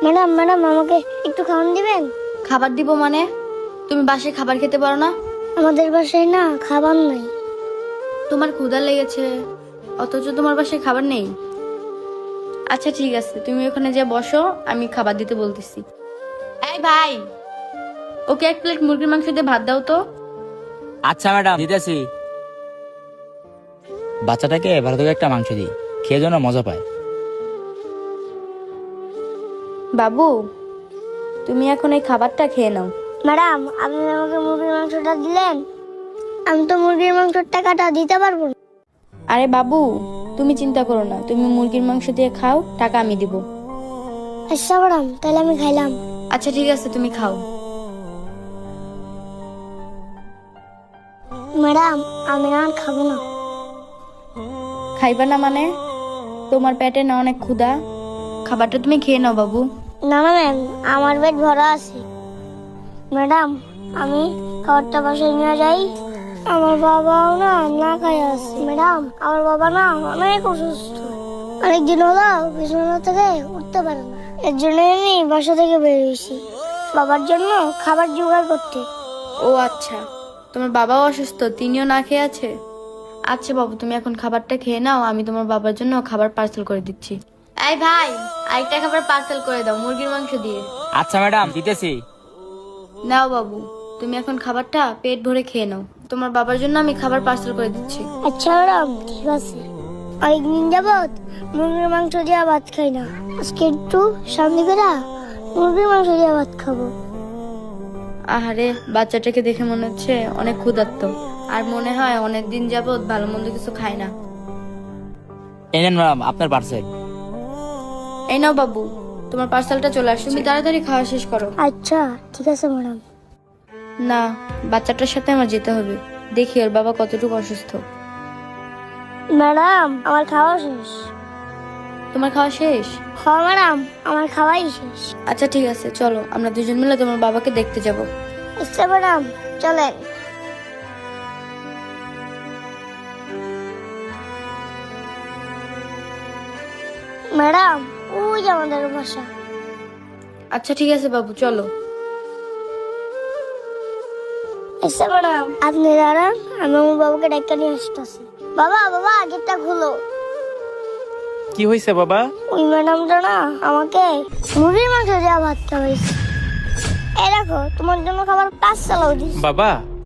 Madam madam আমাকে একটু খাওয়ান দিবেন? খাবার দিব মানে? তুমি বাসায় খাবার খেতে পারো না? আমাদের বাসায় না খাবার নাই। তোমার ক্ষুধা লেগেছে অথচ তোমার বাসায় খাবার নেই? আচ্ছা ঠিক আছে, তুমি ওখানে যে বসো, আমি খাবার দিতে বলতেছি। এই ভাই, ওকে 1 প্লেট মুরগির মাংস দিয়ে ভাত দাও তো। আচ্ছা ম্যাডাম, দিতেছি। বাচ্চাটাকে ভালো থেকে একটা মাংস দিই, খেয়ে যেন মজা পায়। বাবু, তুমি এখন এই খাবারটা খেয়ে নাও। ম্যাডাম আপনি আমাকে মুরগির মাংসটা দিলেন, আমি তো মুরগির মাংসের টাকাটা দিতে পারবো না। আরে বাবু, তুমি চিন্তা করো না, তুমি মুরগির মাংস দিয়ে খাও, টাকা আমি দিব। আচ্ছা ম্যাডাম, তাহলে আমি খাইলাম। আচ্ছা ঠিক আছে, তুমি খাও। ম্যাডাম আমি আর খাবো না। খাইবা না মানে? তোমার পেটে না অনেক ক্ষুধা, খাবারটা তুমি খেয়ে নাও বাবু। না না ম্যাম, আমার পেট ভরা আছে। ম্যাডাম আমি খাবারটা বাসায় নিয়ে যাই। আমার বাবাও না না খাই আছে। ম্যাডাম আমার বাবা না অনেক অসুস্থ, অনেকদিন হলো বিছানা থেকে উঠতে পারে না। এর জন্য আমি বাসা থেকে বেরিয়েছি বাবার জন্য খাবার জোগাড় করতে। ও আচ্ছা, তোমার বাবাও অসুস্থ, তিনিও না খেয়ে আছে? আচ্ছা বাবু, তুমি এখন খাবারটা খেয়ে নাও, আমি তোমার বাবার জন্য খাবার পার্সেল করে দিচ্ছি। এই ভাই, আরেকটা খাবার পার্সেল করে দাও মুরগির মাংস দিয়ে। আচ্ছা ম্যাডাম, দিতেছি। নাও বাবু, তুমি এখন খাবারটা পেট ভরে খেয়ে নাও, তোমার বাবার জন্য আমি খাবার পার্সেল করে দিচ্ছি। আচ্ছা ম্যাডাম ঠিক আছে। অনেকদিন যাবত মুরগির মাংস দিয়ে ভাত খাই না, আজকে একটু শান্তি করে মুরগির মাংস দিয়ে ভাত খাবো। আহারে, বাচ্চাটাকে দেখে মনে হচ্ছে অনেক ক্ষুধার্ত, আর মনে হয় অনেক দিন যাবত ভালো মন্দ কিছু খায় না। এই নেন ম্যাডাম আপনার পার্সেল। এই নাও বাবু, তোমার পার্সেলটা চলে আসছে, তুমি তাড়াতাড়ি খাওয়া শেষ করো। আচ্ছা ঠিক আছে ম্যাডাম। না, বাচ্চাটার সাথে আমার যেতে হবে, দেখি ওর বাবা কতটুকু অসুস্থ। ম্যাডাম আমার খাওয়া শেষ। তোমার খাওয়া শেষ? হ্যাঁ ম্যাডাম আমার খাওয়াই শেষ। আচ্ছা ঠিক আছে, চলো আমরা দুজন মিলে তোমার বাবাকে দেখতে যাব। আচ্ছা ম্যাডাম চলেন। ম্যাডাম ওই যে আমাদের বাসা। আচ্ছা ঠিক আছে বাবু, চলো। আচ্ছা ম্যাডাম আপনি দাঁড়ান, আমি আমার বাবাকে ডাক্তার নিয়ে আসতেছি। বাবা বাবা গেটটা খুলো। কি হয়েছে বাবা? ওই ম্যাডামটা না আমাকে মুরগির মাংস দেওয়া ভাত খাওয়াইছে। এই দেখো তোমার জন্য খাবার পাঁচ চালাও দিস। বাবা